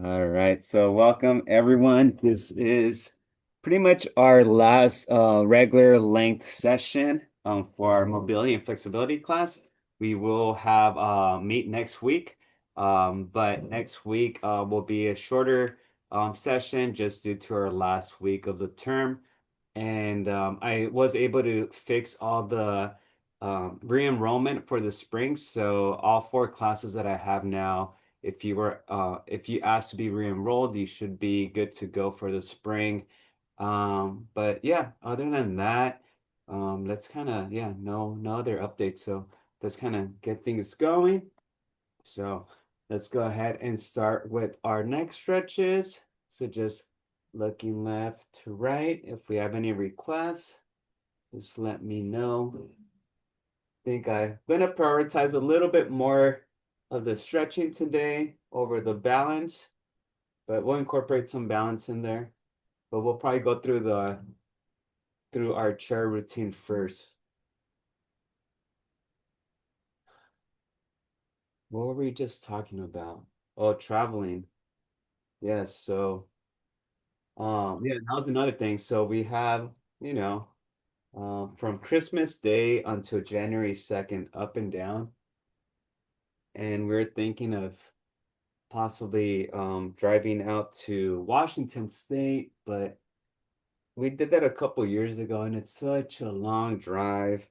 All right, so welcome everyone. This is pretty much our last regular length session for our mobility and flexibility class. We will have meet next week, but next week will be a shorter session just due to our last week of the term. And I was able to fix all the re-enrollment for the spring, so all four classes that I have now if you ask to be re-enrolled, you should be good to go for the spring. But yeah, other than that, let's kind of yeah, no other updates. So let's kind of get things going. So let's go ahead and start with our neck stretches. So just looking left to right. If we have any requests, just let me know. Think I'm gonna prioritize a little bit more of the stretching today over the balance, but we'll incorporate some balance in there. But we'll probably go through our chair routine first. What were we just talking about? Oh, traveling. Yes, so yeah, that was another thing. So we have, you know, from Christmas Day until January 2nd, up and down. And we're thinking of possibly driving out to Washington State, but we did that a couple years ago and it's such a long drive.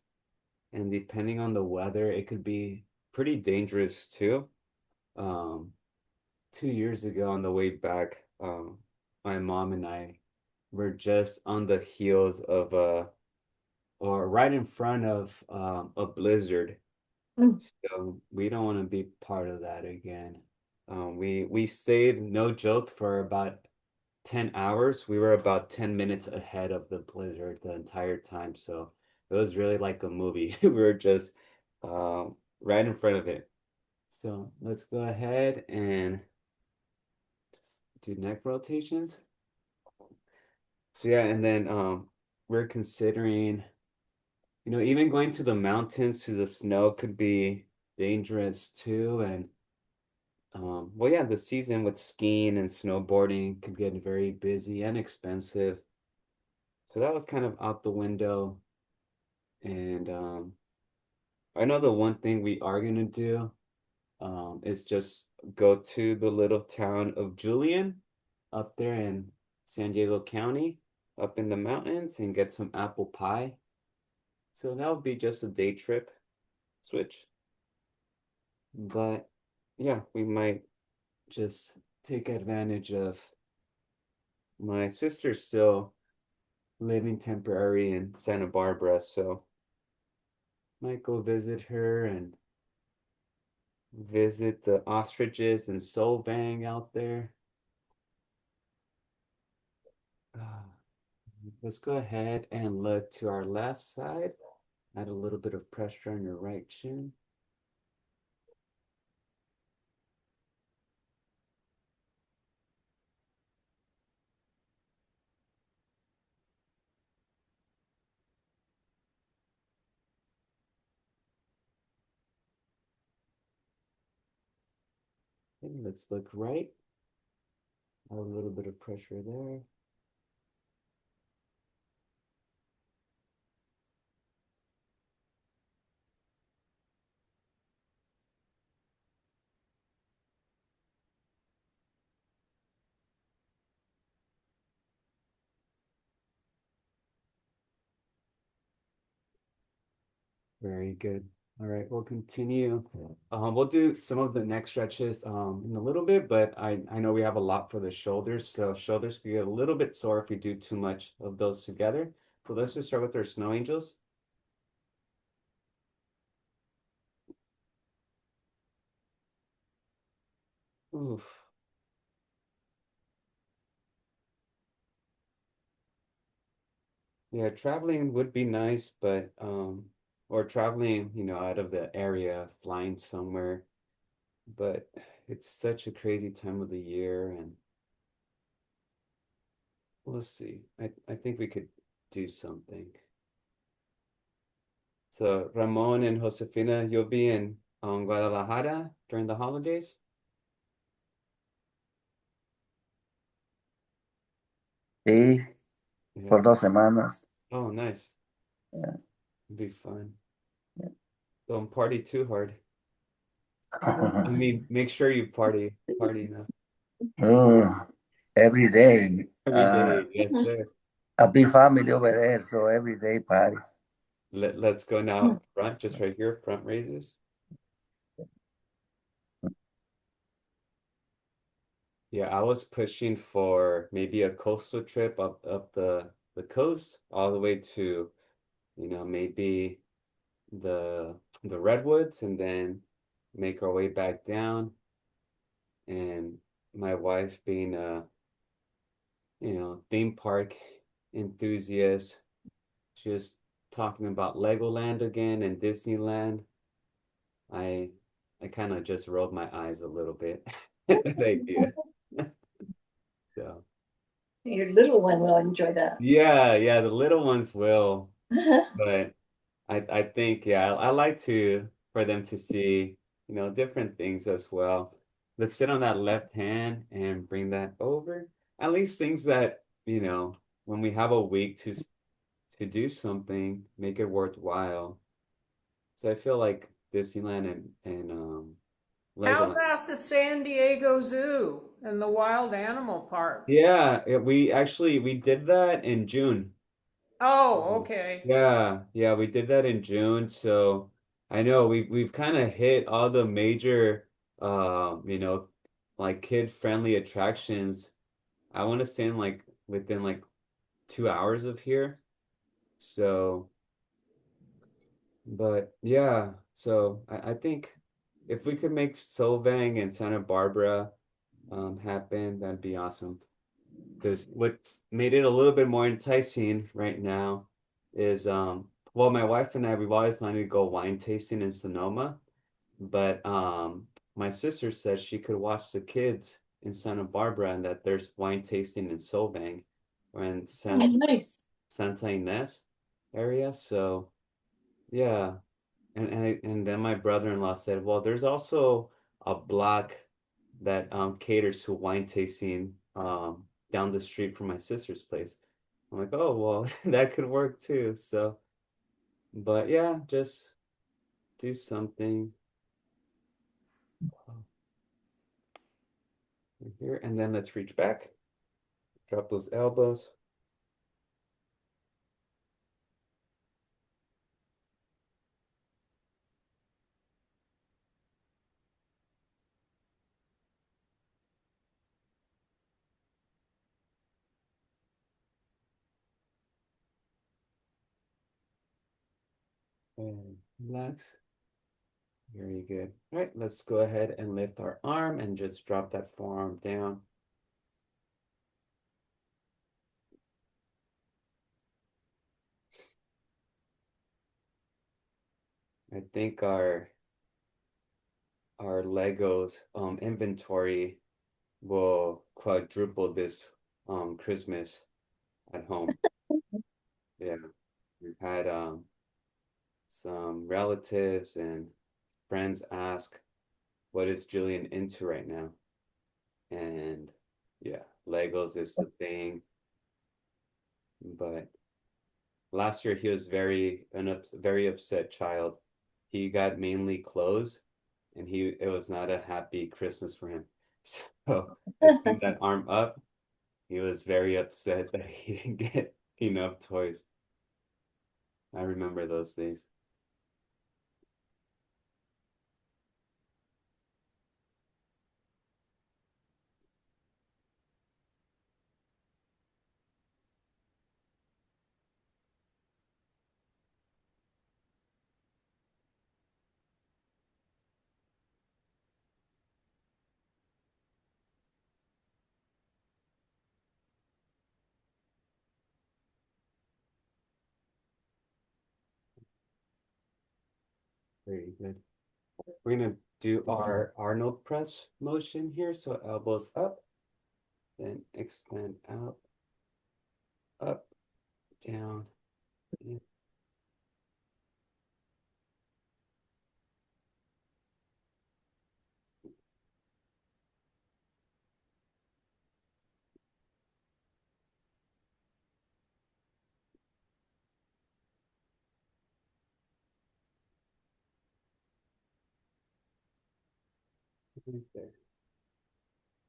And depending on the weather, it could be pretty dangerous too. Um, 2 years ago on the way back, my mom and I were just on the heels of or right in front of a blizzard. Mm. So we don't want to be part of that again. We stayed, no joke, for about 10 hours. We were about 10 minutes ahead of the blizzard the entire time. So it was really like a movie. We were just right in front of it. So let's go ahead and just do neck rotations. So yeah, and then we're considering, even going to the mountains to the snow could be dangerous too. And well, yeah, the season with skiing and snowboarding could get very busy and expensive. So that was kind of out the window. And I know the one thing we are gonna do is just go to the little town of Julian up there in San Diego County, up in the mountains, and get some apple pie. So that would be just a day trip switch. But yeah, we might just take advantage of my sister still living temporary in Santa Barbara, so might go visit her and visit the ostriches and Solvang out there. Uh, let's go ahead and look to our left side. Add a little bit of pressure on your right shin. Okay, let's look right. Add a little bit of pressure there. Very good. All right, we'll continue. We'll do some of the neck stretches in a little bit, but I know we have a lot for the shoulders, so shoulders can get a little bit sore if we do too much of those together. So let's just start with our snow angels. Oof. Yeah, traveling would be nice, but or traveling, out of the area, flying somewhere, but it's such a crazy time of the year, and let's see. I think we could do something. So Ramon and Josefina, you'll be in Guadalajara during the holidays? Sí, Yeah. por 2 semanas. Oh, nice. Yeah. It'd be fun. Don't party too hard. I mean, make sure you party enough Oh, every day. every day. Yes, sir. A big family over there, so every day party. Let's go now front, just right here, front raises. Yeah, I was pushing for maybe a coastal trip up the coast all the way to, maybe the redwoods and then make our way back down. And my wife being a, theme park enthusiast, just talking about Legoland again and Disneyland. I I kind of just rolled my eyes a little bit at that idea. So Your little one will enjoy that. yeah, yeah, the little ones will, but I think yeah, I like to for them to see, different things as well. Let's sit on that left hand and bring that over. At least things that, when we have a week to do something, make it worthwhile. So I feel like Disneyland and How Legoland. about the San Diego Zoo and the Wild Animal Park? Yeah, we did that in June. Oh, Mhm. okay. Yeah, we did that in June. So I know we've kind of hit all the major like kid-friendly attractions. I want to stay in like within like 2 hours of here. So, but yeah, so I think if we could make Solvang and Santa Barbara happen, that'd be awesome. Because what's made it a little bit more enticing right now is well, my wife and I, we've always wanted to go wine tasting in Sonoma, but my sister said she could watch the kids in Santa Barbara and that there's wine tasting in Solvang or in Oh, nice. Santa Ynez area. So yeah, and then my brother-in-law said, well, there's also a block that caters to wine tasting down the street from my sister's place. I'm like, oh, well, that could work too. So, but yeah, just do something right here, and then let's reach back, drop those elbows. And relax. Very good. All right, let's go ahead and lift our arm and just drop that forearm down. I think our Legos inventory will quadruple this Christmas at home. Yeah, we've had some relatives and friends ask, what is Julian into right now? And yeah, Legos is the thing. But last year he was very upset child. He got mainly clothes, and it was not a happy Christmas for him. So lifting that arm up, he was very upset that he didn't get enough toys. I remember those days. Very good. We're gonna do our Arnold press motion here. So elbows up, then extend out, up, down, in. Right there.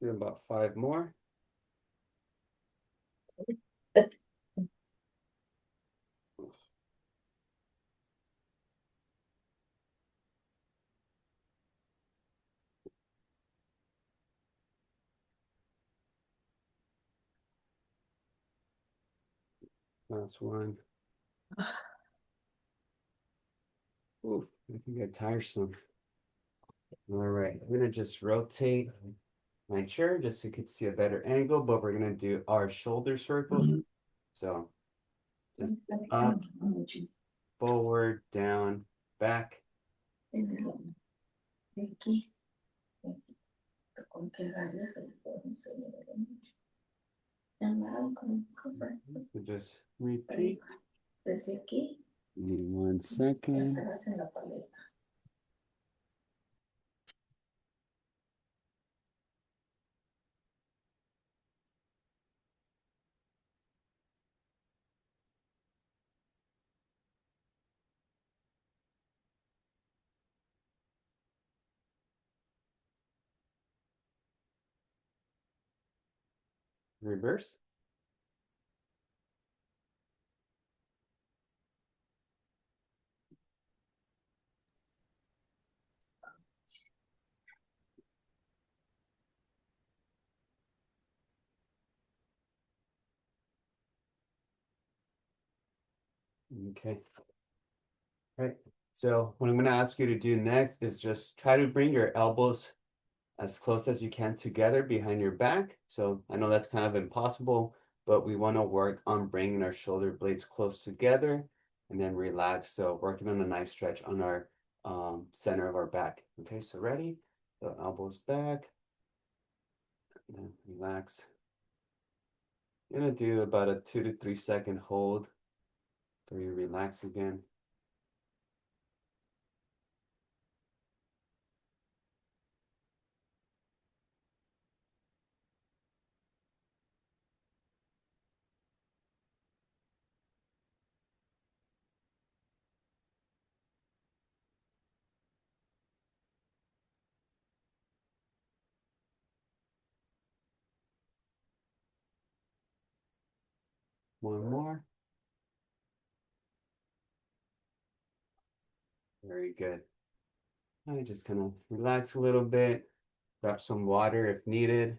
Do about 5 more. Last one. Ooh, it can get tiresome. All right, I'm gonna just rotate my chair just so you can see a better angle, but we're gonna do our shoulder circle. So just up, forward, down, back. So just repeat. Give me 1 second. Reverse. Okay. All right. So what I'm going to ask you to do next is just try to bring your elbows as close as you can together behind your back. So I know that's kind of impossible, but we want to work on bringing our shoulder blades close together and then relax. So working on a nice stretch on our center of our back. Okay, so ready? So elbows back, and then relax. You're gonna do about a 2 to 3 second hold till you relax again. One more. Very good. I just kind of relax a little bit, grab some water if needed.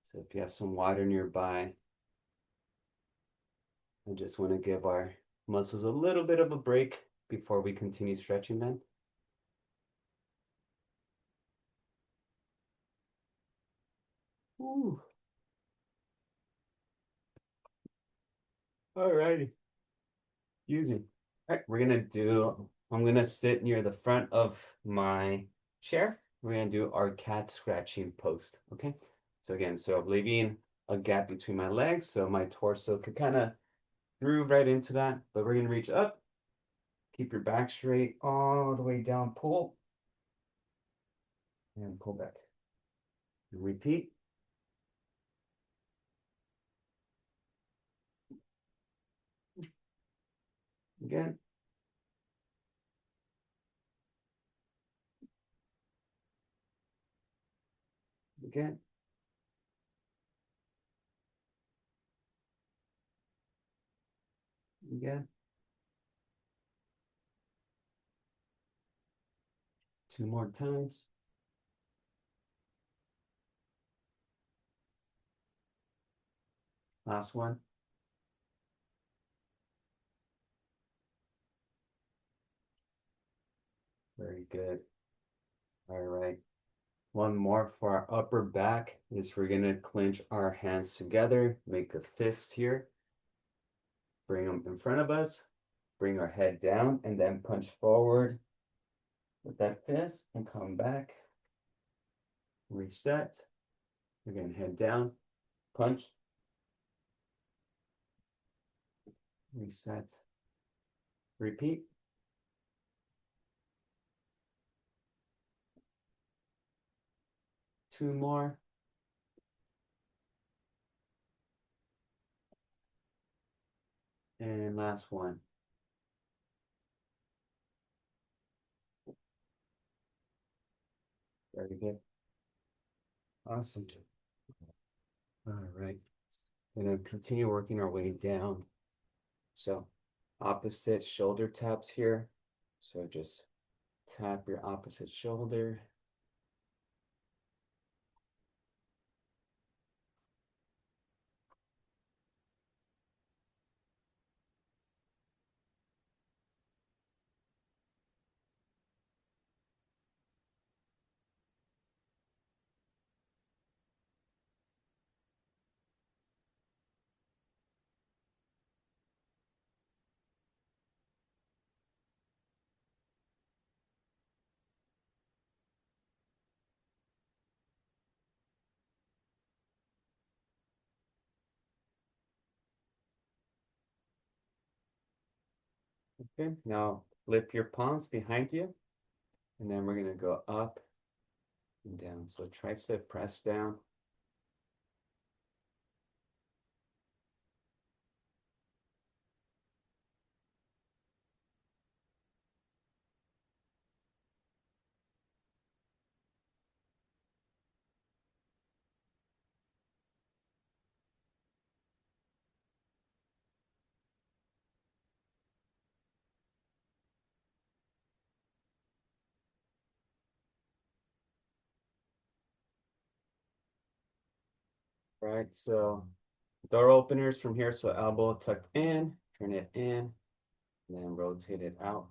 So if you have some water nearby, I just want to give our muscles a little bit of a break before we continue stretching them. Ooh. All righty. Using. All right, I'm gonna sit near the front of my chair. We're gonna do our cat scratching post, okay? So again, so I'm leaving a gap between my legs so my torso could kind of groove right into that, but we're gonna reach up, keep your back straight all the way down, pull, and pull back. And repeat. Again. Again. Again. 2 more times. Last one. Very good. All right. One more for our upper back is we're gonna clench our hands together, make a fist here, bring them in front of us, bring our head down, and then punch forward with that fist and come back. Reset. Again, head down, punch, reset, repeat. Two more. And last one. Very good. Awesome. All right. We're gonna continue working our way down. So opposite shoulder taps here. So just tap your opposite shoulder. Okay, now flip your palms behind you, and then we're gonna go up and down. So tricep press down. Right, so door openers from here, so elbow tucked in, turn it in, and then rotate it out.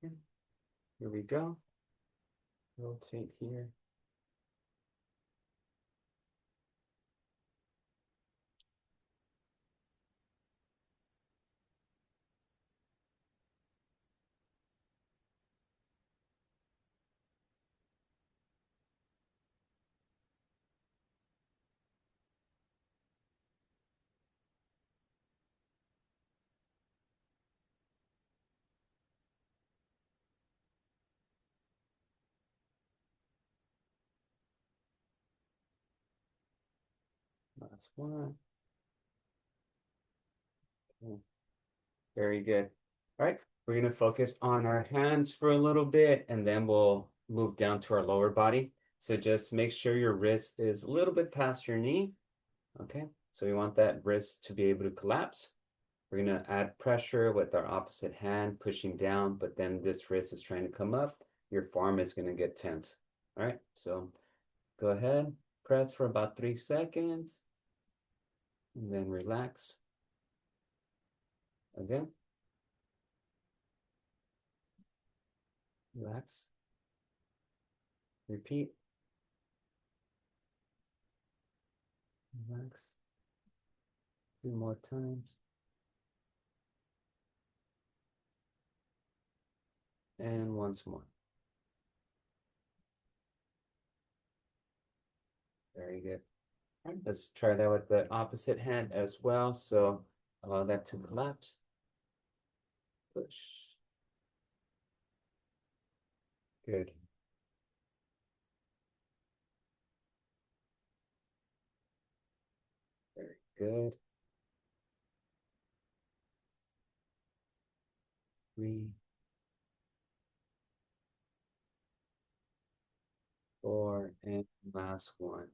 Okay, here we go. Rotate here. Last one. Okay, very good. All right, we're gonna focus on our hands for a little bit, and then we'll move down to our lower body. So just make sure your wrist is a little bit past your knee. Okay, so we want that wrist to be able to collapse. We're gonna add pressure with our opposite hand pushing down, but then this wrist is trying to come up. Your forearm is gonna get tense. All right, so go ahead, press for about 3 seconds, and then relax. Again, relax. Repeat. Relax. 2 more times. And once more. Very good. All right, let's try that with the opposite hand as well. So allow that to collapse. Push. Good. Very good. 3, 4, and last one.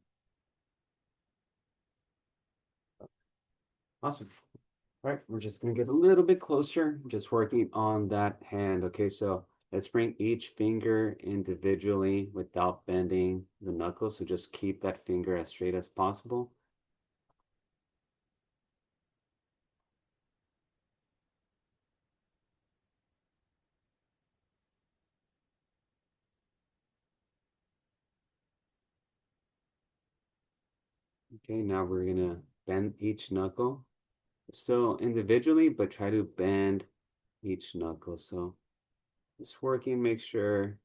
Awesome. All right, we're just gonna get a little bit closer, just working on that hand. Okay, so let's bring each finger individually without bending the knuckles. So just keep that finger as straight as possible. Okay, now we're gonna bend each knuckle. Still individually, but try to bend each knuckle. So just working, make sure,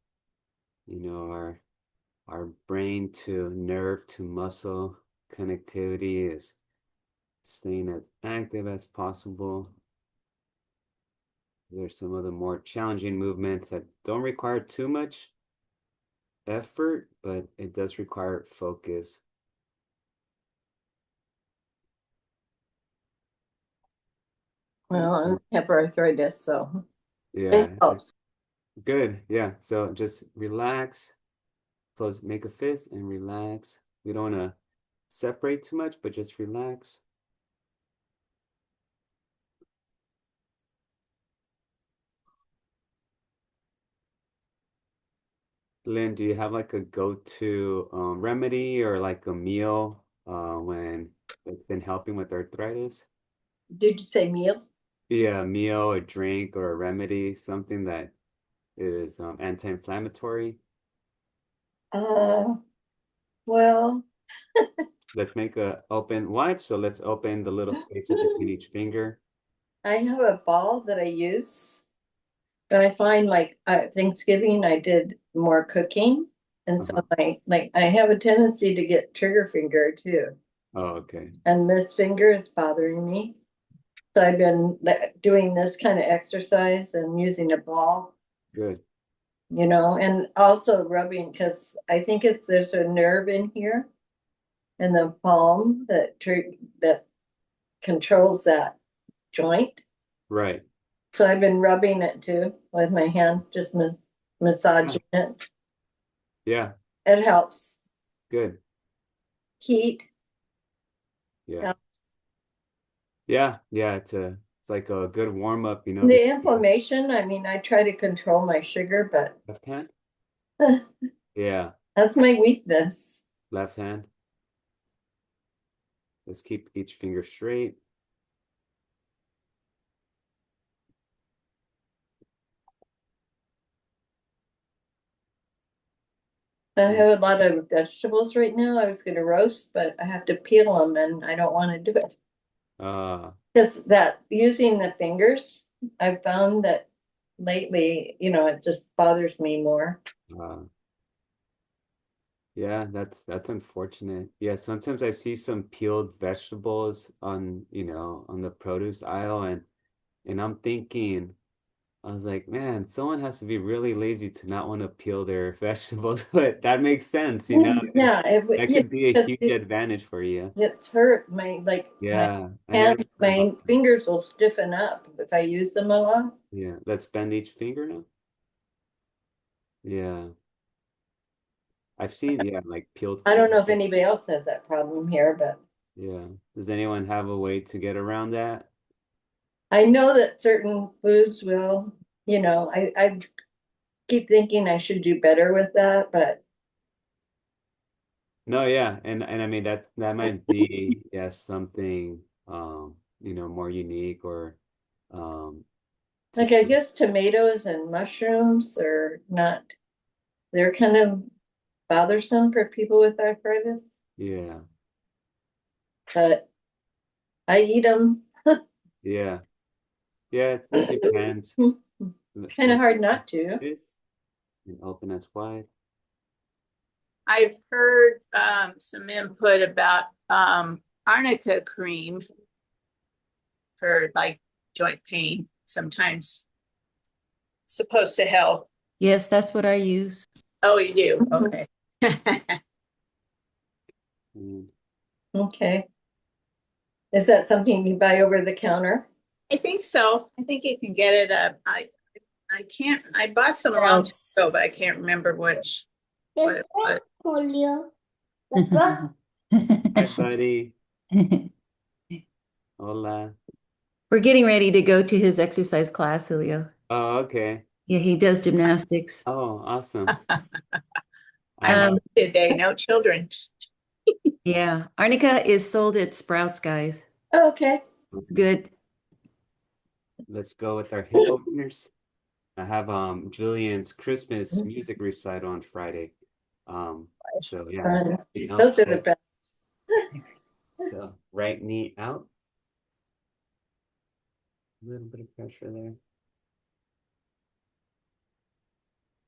our brain to nerve to muscle connectivity is staying as active as possible. There's some of the more challenging movements that don't require too much effort, but it does require focus. Well, I have arthritis, so Yeah, it helps. good. Yeah. So just relax, close, make a fist and relax. We don't want to separate too much, but just relax. Lynn, do you have like a go-to remedy or like a meal when it's been helping with arthritis? Did you say meal? Yeah, a meal, a drink, or a remedy, something that is anti-inflammatory. Uh, well, Let's make a open wide. So let's open the little spaces between each finger. I have a ball that I use, but I find like Thanksgiving I did more cooking, and so Uh-huh. I have a tendency to get trigger finger too, Oh, okay. and miss finger is bothering me. So I've been doing this kind of exercise and using a ball, Good. and also rubbing because I think there's a nerve in here in the palm that controls that joint. Right. So I've been rubbing it too with my hand, just massaging it. Yeah. It helps. Good. Heat Yeah. helps. Yeah. Yeah. It's like a good warm up, The inflammation, I mean, I try to control my sugar, but Left hand? Yeah. that's my weakness. Left hand. Let's keep each finger straight. I have a lot of vegetables right now. I was going to roast, but I have to peel them and I don't want to do it. Uh, Because that using the fingers, I've found that lately, it just bothers me more. uh, yeah, that's unfortunate. Yeah, sometimes I see some peeled vegetables on the produce aisle and I'm thinking, I was like, man, someone has to be really lazy to not want to peel their vegetables, but that makes sense. Yeah, That could be a 'cause huge advantage for you. it's hurt my Yeah, I never hand, thought about my that. fingers will stiffen up if I use them a lot. Yeah, let's bend each finger now. Yeah, I've seen, yeah, like peeled I don't know if carrots. anybody else has that problem here, but Yeah. Does anyone have a way to get around that? I know that certain foods will, I keep thinking I should do better with that, but No, yeah, and I mean that might be, yes, something more unique or um to like I some, guess tomatoes and mushrooms are not, they're kind of bothersome for people with arthritis, yeah. but I eat them. Yeah. Yeah, it depends. Kind of Let's hard not to. this and open as wide. I've heard some input about arnica cream for like joint pain. Sometimes supposed to help. Yes, that's what I use. Oh, you do? Mhm. Okay. And Okay. Is that something you buy over the counter? I think so. I think you can get it. I can't. I bought some long time Sprouts. ago, but I can't remember which. What it was. hi, buddy. Hola. We're getting ready to go to his exercise class, Julio. Oh, okay. Yeah, he does gymnastics. Oh, awesome. I I'm have today. No children. Yeah, arnica is sold at Sprouts, guys. Oh, okay. It's good. let's go with our hip openers. I have Julian's Christmas music recital on Friday. So yeah, Fun. you know, Those are the so best. So right knee out. A little bit of pressure there.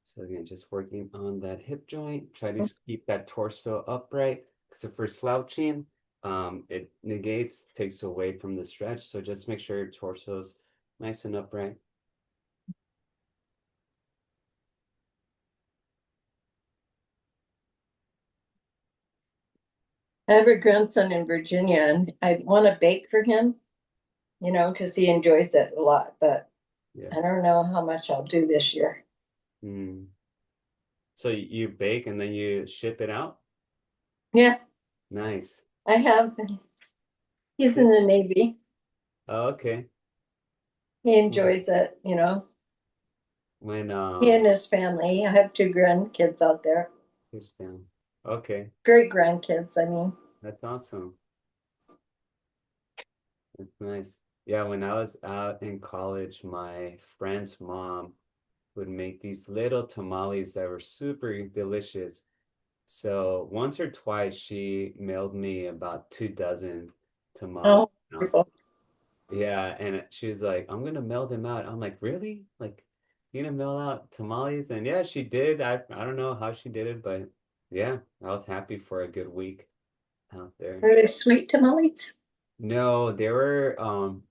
So again, just working on that hip joint. Try to keep that torso upright. So for slouching, it negates, takes away from the stretch. So just make sure your torso's nice and upright. I have a grandson in Virginia and I want to bake for him, because he enjoys it a lot, but Yeah. I don't know how much I'll do this year. Mm. So you bake and then you ship it out? Yeah, Nice. I have. He's in the Navy. Oh, okay. He enjoys it, When he and his family. I have two grandkids out there. he's down. Okay, Great grandkids, I mean. that's awesome. That's nice. Yeah, when I was out in college, my friend's mom would make these little tamales that were super delicious. So once or twice she mailed me about 2 dozen tamales. Oh, wonderful. Yeah, and she was like, I'm gonna mail them out. I'm like, really? Like, you're gonna mail out tamales? And yeah, she did. I don't know how she did it, but yeah, I was happy for a good week out there. Are they sweet tamales? No, they were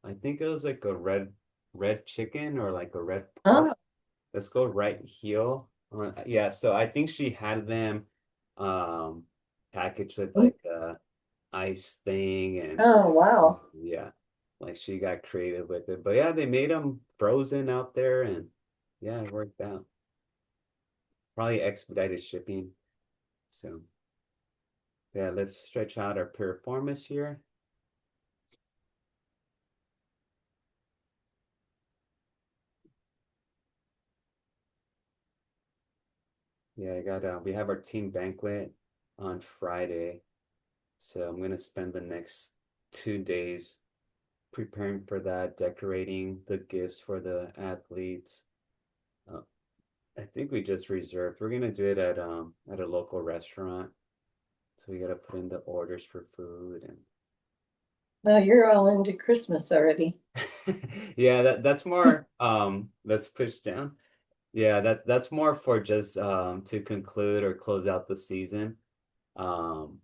I think it was like a red chicken or like a red pork. Oh, Let's go right heel. Yeah, so I think she had them um packaged with like a ice thing and oh, wow. yeah, like she got creative with it. But yeah, they made them frozen out there and yeah, it worked out. Probably expedited shipping. So yeah, let's stretch out our piriformis here. Yeah, we have our team banquet on Friday. So I'm gonna spend the next 2 days preparing for that, decorating the gifts for the athletes. Uh, I think we just reserved. We're gonna do it at a local restaurant. So we gotta put in the orders for food and Oh, you're all into Christmas already. yeah, that's more let's push down. Yeah, that's more for just to conclude or close out the season. Um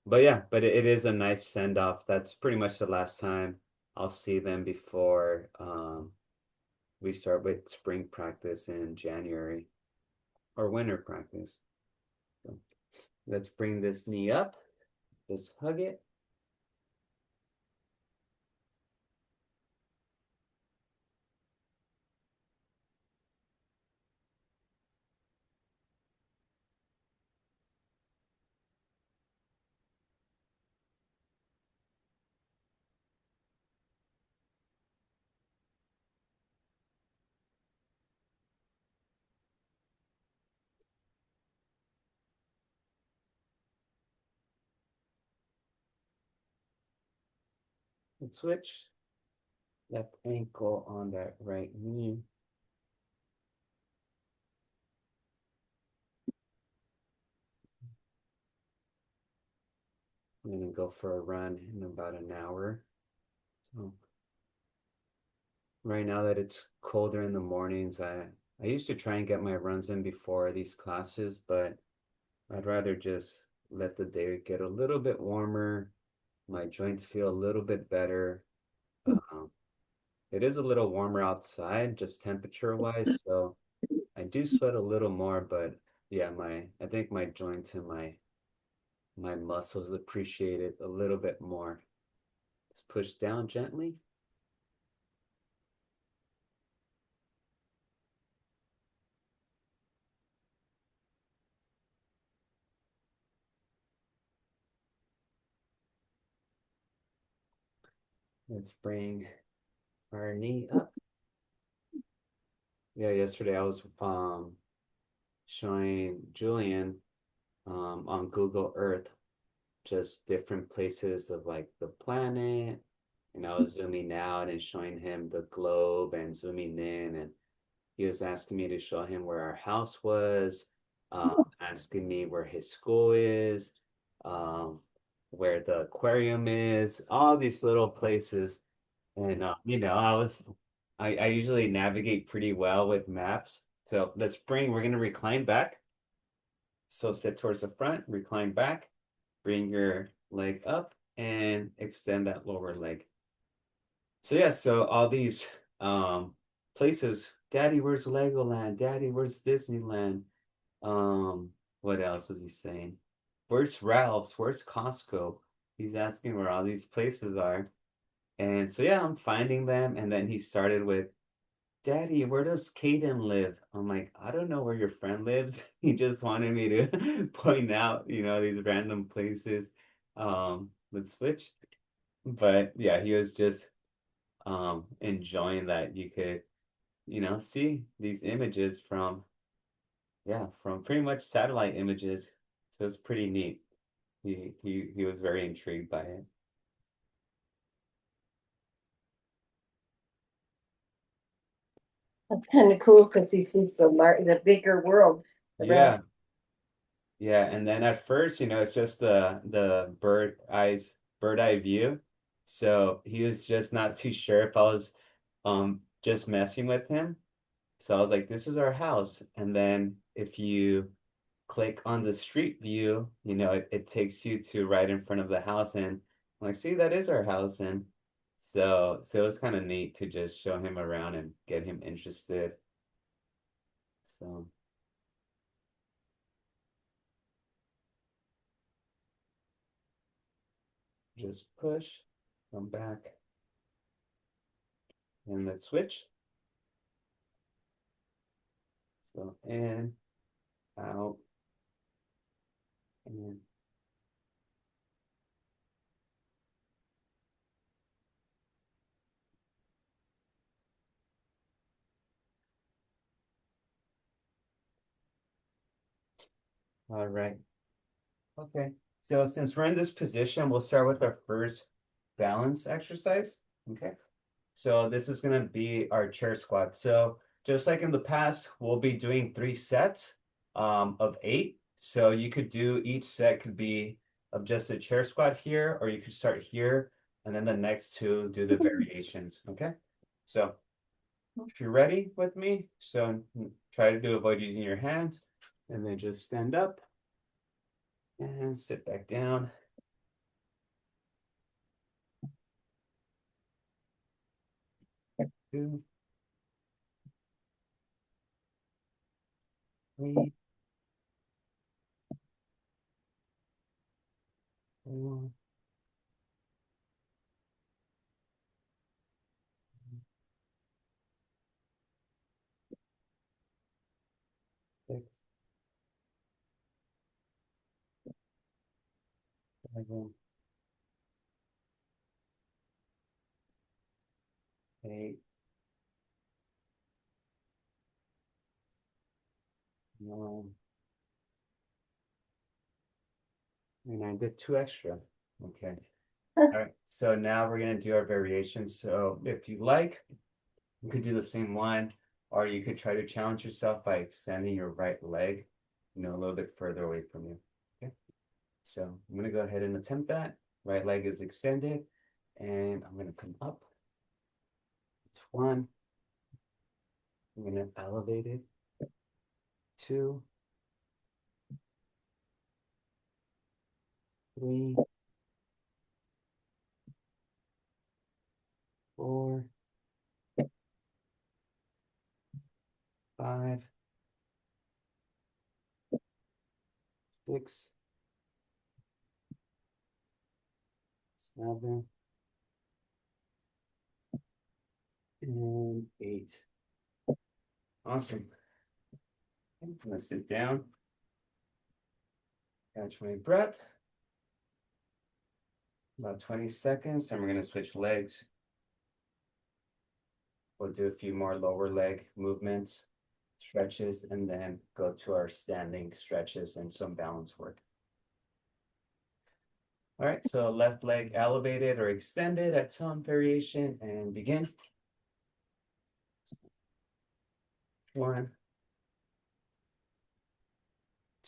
but yeah, but it is a nice send off. That's pretty much the last time I'll see them before we start with spring practice in January or winter practice. So let's bring this knee up. Just hug it. And switch. Left ankle on that right knee. I'm gonna go for a run in about an hour. So right now that it's colder in the mornings, I used to try and get my runs in before these classes, but I'd rather just let the day get a little bit warmer, my joints feel a little bit better. Um, it is a little warmer outside, just temperature wise, so I do sweat a little more, but yeah, I think my joints and my muscles appreciate it a little bit more. Let's push down gently. Let's bring our knee up. Yeah, yesterday I was showing Julian on Google Earth just different places of like the planet. And I was zooming out and showing him the globe and zooming in. And he was asking me to show him where our house was, asking me where his school is. Um, where the aquarium is, all these little places. And I usually navigate pretty well with maps. So let's we're gonna recline back. So sit towards the front, recline back, bring your leg up and extend that lower leg. So yeah, so all these places, Daddy, where's Legoland? Daddy, where's Disneyland? What else was he saying? Where's Ralph's? Where's Costco? He's asking where all these places are. And so yeah, I'm finding them. And then he started with, Daddy, where does Caden live? I'm like, I don't know where your friend lives. He just wanted me to point out, these random places. Let's switch. But yeah, he was just enjoying that you could, see these images from pretty much satellite images. So it's pretty neat. He was very intrigued by it. That's kind of cool because he sees the bigger world Yeah. around. Yeah, and then at first, it's just the bird eye view. So he was just not too sure if I was just messing with him. So I was like, this is our house. And then if you click on the street view, it takes you to right in front of the house. And I'm like, see, that is our house. And so it was kind of neat to just show him around and get him interested. So just push, come back, and let's switch. So in, out, and all right. Okay. So since we're in this position, we'll start with our first balance exercise. Okay. So this is going to be our chair squat. So just like in the past, we'll be doing 3 sets of 8. So you could do each set could be of just a chair squat here, or you could start here, and then the next two do the variations. Okay. So if you're ready with me, so try to avoid using your hands, and then just stand up and sit back down. 2, 3, 4, 6, 7, 8, 9, and I did 2 extra. Okay. All right. So now we're gonna do our variations. So if you like, you could do the same one, or you could try to challenge yourself by extending your right leg, a little bit further away from you. Okay. So I'm gonna go ahead and attempt that. Right leg is extended, and I'm gonna come up. It's 1. I'm gonna elevate it. 2, 3, 4, 5, 6, 7, and 8. Awesome. I'm gonna sit down, catch my breath. About 20 seconds, and we're gonna switch legs. We'll do a few more lower leg movements, stretches, and then go to our standing stretches and some balance work. All right, so left leg elevated or extended at some variation, and begin. 1,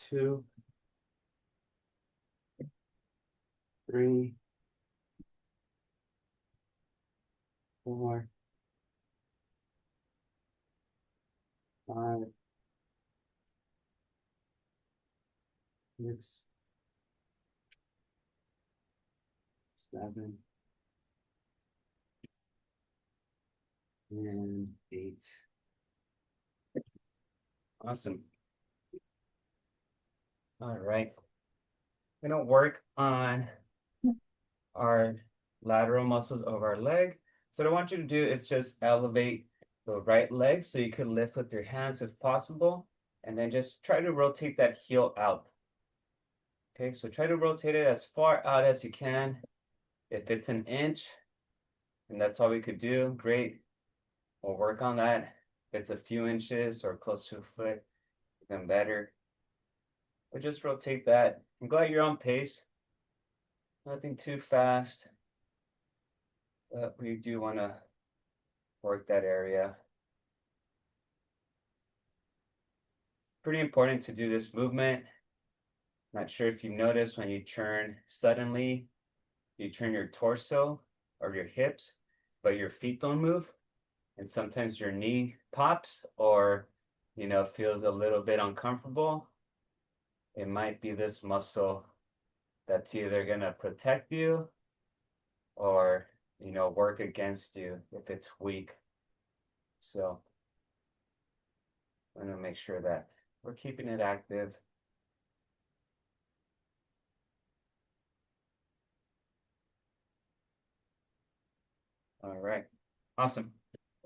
2, 3, 4, 5, 6, 7, and 8. Awesome. All right. We're gonna work on our lateral muscles of our leg. So what I want you to do is just elevate the right leg so you can lift with your hands if possible, and then just try to rotate that heel out. Okay, so try to rotate it as far out as you can. If it's an inch, and that's all we could do, great. We'll work on that. If it's a few inches or close to a foot, even better. But just rotate that and go at your own pace. Nothing too fast. But we do want to work that area. Pretty important to do this movement. Not sure if you notice when you turn suddenly, you turn your torso or your hips, but your feet don't move. And sometimes your knee pops or, feels a little bit uncomfortable. It might be this muscle that's either going to protect you or, work against you if it's weak. So I'm going to make sure that we're keeping it active. All right, awesome.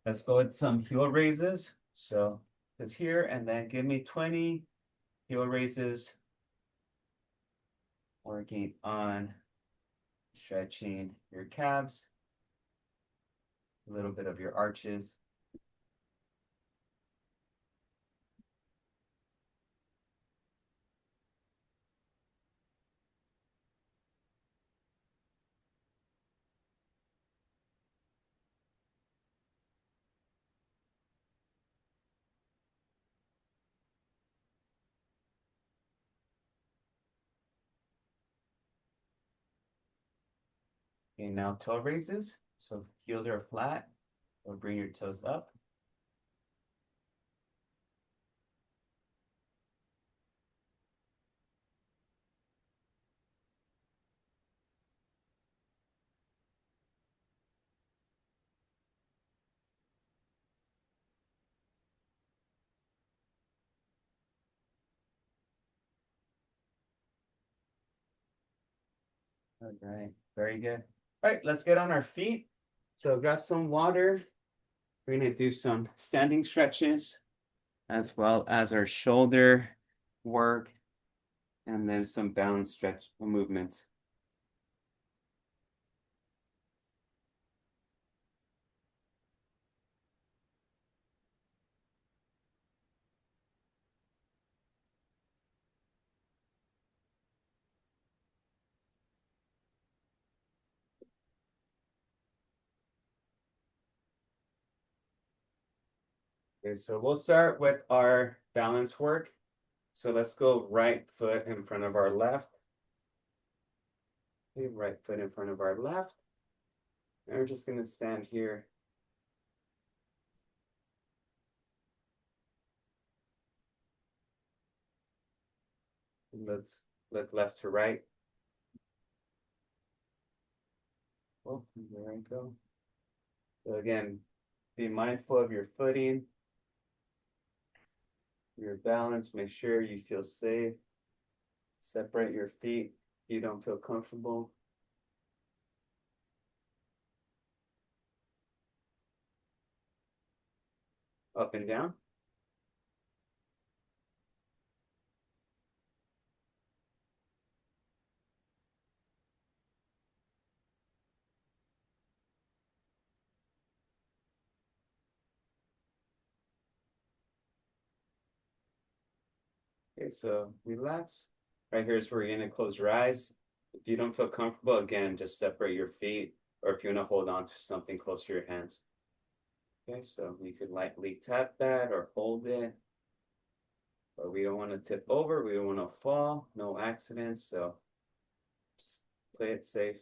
Let's go with some heel raises. So it's here, and then give me 20 heel raises. Working on stretching your calves, a little bit of your arches. Okay, now toe raises. So heels are flat, or bring your toes up. All right, very good. All right, let's get on our feet. So grab some water. We're gonna do some standing stretches as well as our shoulder work and then some balance stretch movements. Okay, so we'll start with our balance work. So let's go right foot in front of our left. Okay, right foot in front of our left. And we're just gonna stand here. Let's look left to right. Oh, there we go. So again, be mindful of your footing, your balance, make sure you feel safe. Separate your feet if you don't feel comfortable. Up and down. Okay, so relax. Right here is where you're gonna close your eyes. If you don't feel comfortable, again, just separate your feet, or if you wanna hold on to something close to your hands. Okay, so you could lightly tap that or hold it. But we don't want to tip over, we don't want to fall, no accidents. So just play it safe.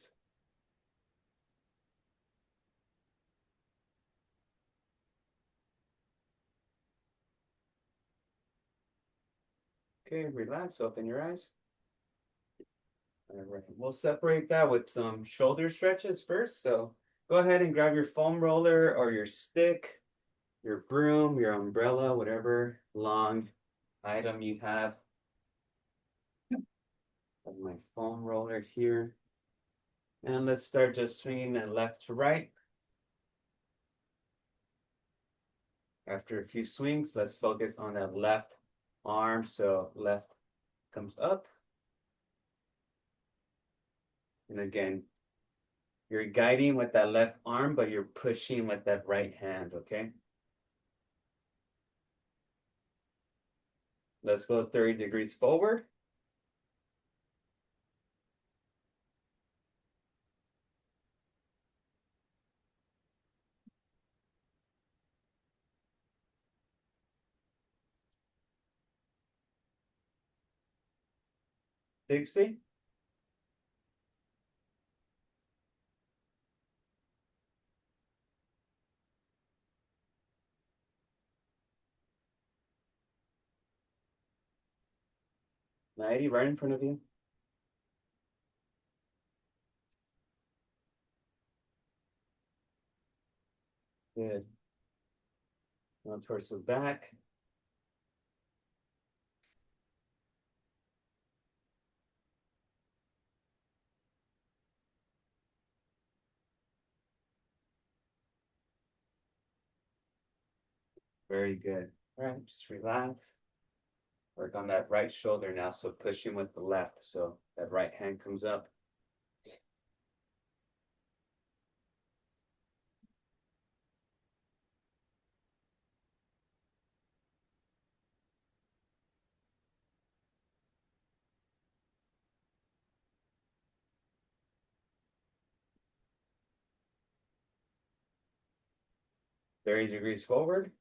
Okay, relax, open your eyes. All right, we'll separate that with some shoulder stretches first. So go ahead and grab your foam roller or your stick, your broom, your umbrella, whatever long item you have. Have my foam roller here. And let's start just swinging that left to right. After a few swings, let's focus on that left arm. So left comes up. And again, you're guiding with that left arm, but you're pushing with that right hand, okay? Let's go 30 degrees forward. Dixie. Ninety right in front of you. Good. Now torso back. Very good. All right, just relax. Work on that right shoulder now. So pushing with the left. So that right hand comes up. Thirty degrees forward.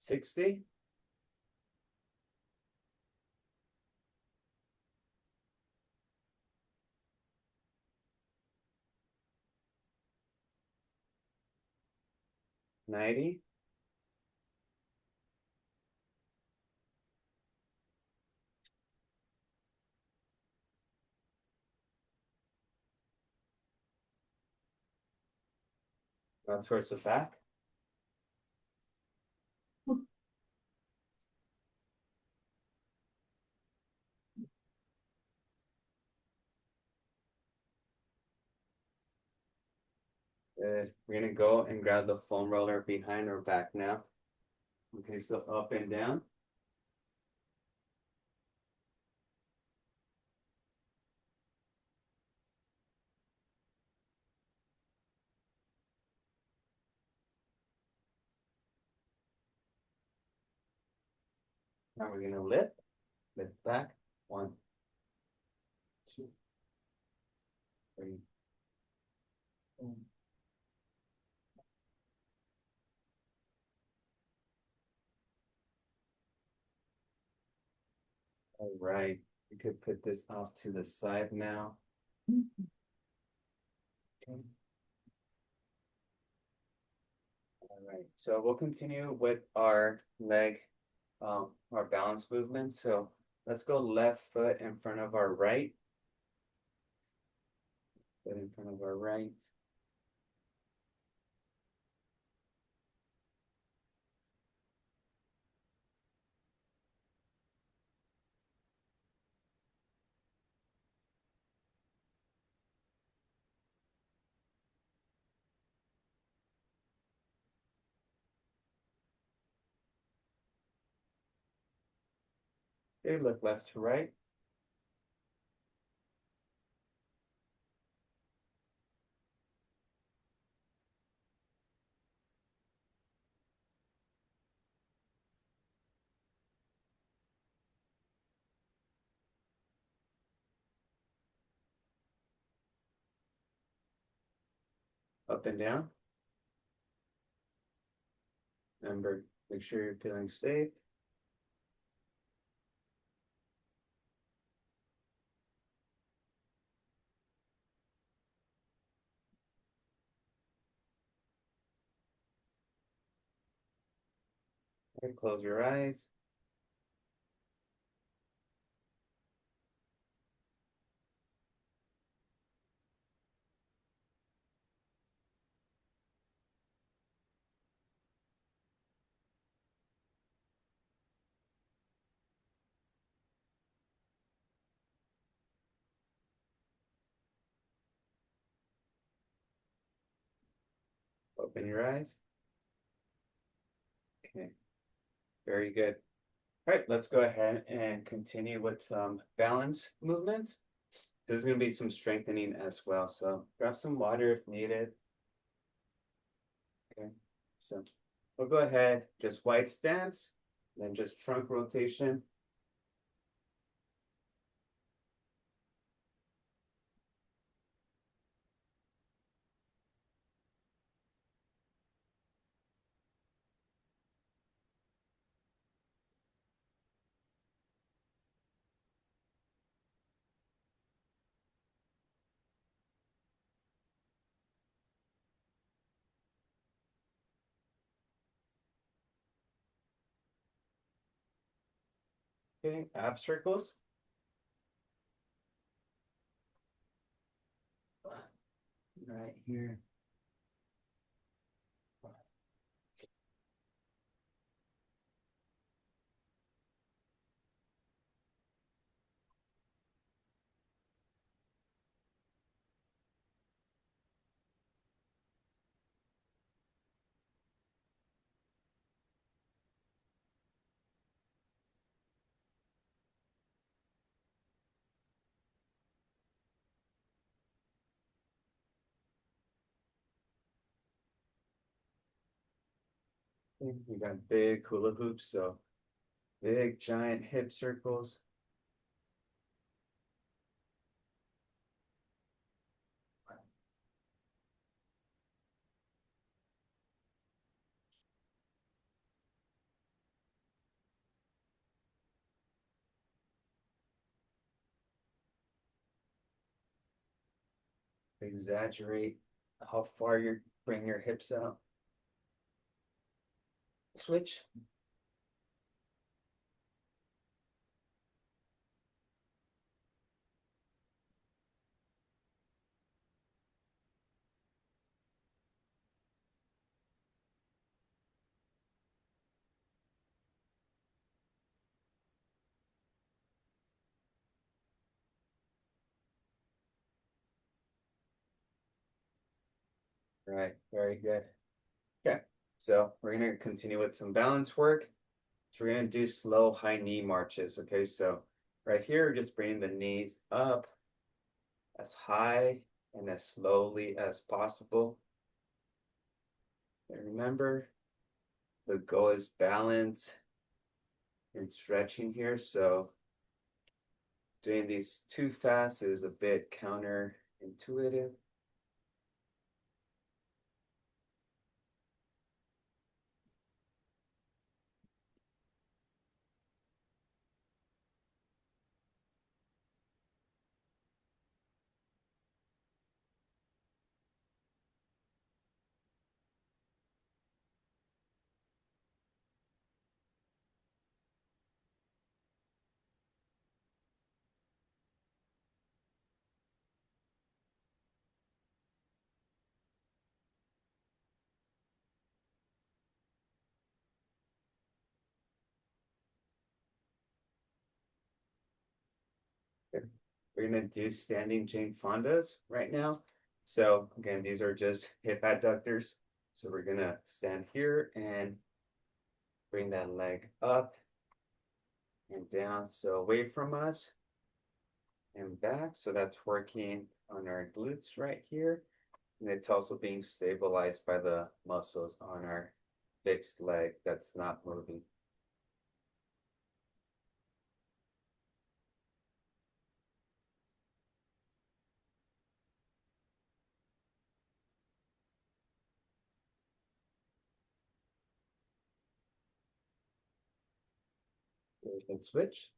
$60. $90. Now towards the back. Good. We're gonna go and grab the foam roller behind our back now. Okay, so up and down. Now we're gonna lift back. 1, 2, 3, 4. All right, we could put this off to the side now. Okay. All right, so we'll continue with our leg, our balance movement. So let's go left foot in front of our right. Foot in front of our right. Okay, look left to right. Up and down. Remember, make sure you're feeling safe. Okay, close your eyes. Open your eyes. Okay, very good. All right, let's go ahead and continue with some balance movements. There's going to be some strengthening as well. So grab some water if needed. Okay, so we'll go ahead, just wide stance, then just trunk rotation. Okay, ab circles. Right here. We got big hula hoops, so big giant hip circles. Exaggerate how far you bring your hips out. Switch. Right, very good. Okay, so we're gonna continue with some balance work. So we're gonna do slow high knee marches. Okay, so right here, just bring the knees up as high and as slowly as possible. And remember, the goal is balance and stretching here. So doing these too fast is a bit counterintuitive. We're gonna do standing Jane Fondas right now. So again, these are just hip adductors. So we're gonna stand here and bring that leg up and down. So away from us and back. So that's working on our glutes right here. And it's also being stabilized by the muscles on our fixed leg that's not moving. Let's switch.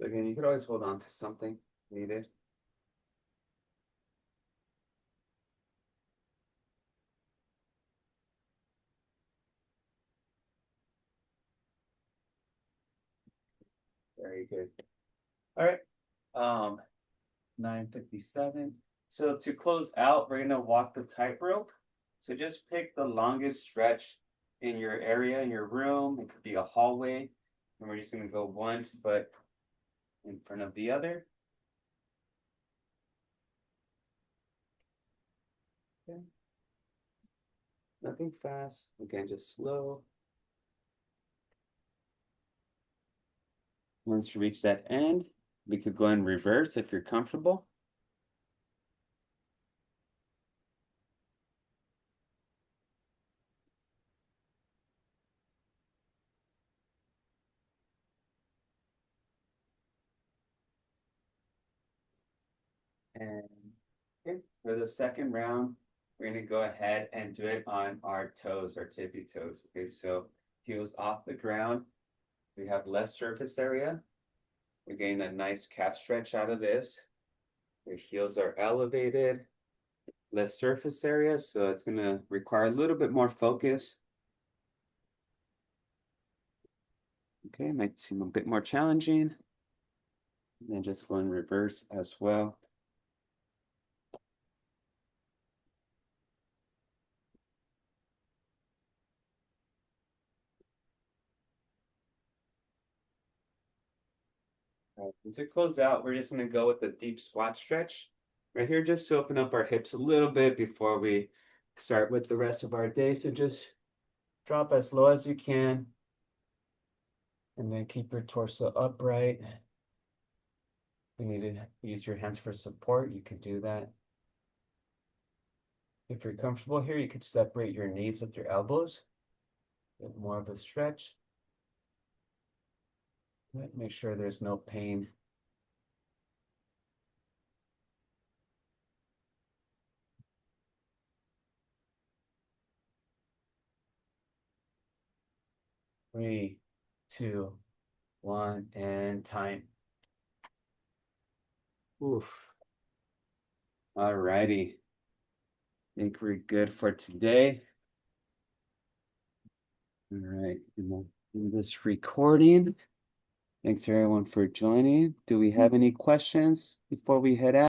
Again, you could always hold on to something needed. Very good. All right. 9:57. So to close out, we're gonna walk the tightrope. So just pick the longest stretch in your area, in your room. It could be a hallway. And we're just gonna go 1 foot in front of the other. Okay. Nothing fast. Again, just slow. Once you reach that end, we could go in reverse if you're comfortable. And okay, for the second round, we're gonna go ahead and do it on our toes, our tippy toes. Okay, so heels off the ground. We have less surface area. We're getting a nice calf stretch out of this. Your heels are elevated, less surface area, so it's gonna require a little bit more focus. Okay, might seem a bit more challenging. And then just go in reverse as well. And to close out, we're just gonna go with the deep squat stretch right here, just to open up our hips a little bit before we start with the rest of our day. So just drop as low as you can, and then keep your torso upright. If you need to use your hands for support, you could do that. If you're comfortable here, you could separate your knees with your elbows. Get more of a stretch. Make sure there's no pain. Three, two, one, and time. Oof. All righty. I think we're good for today. All right, in this recording. Thanks everyone for joining. Do we have any questions before we head out?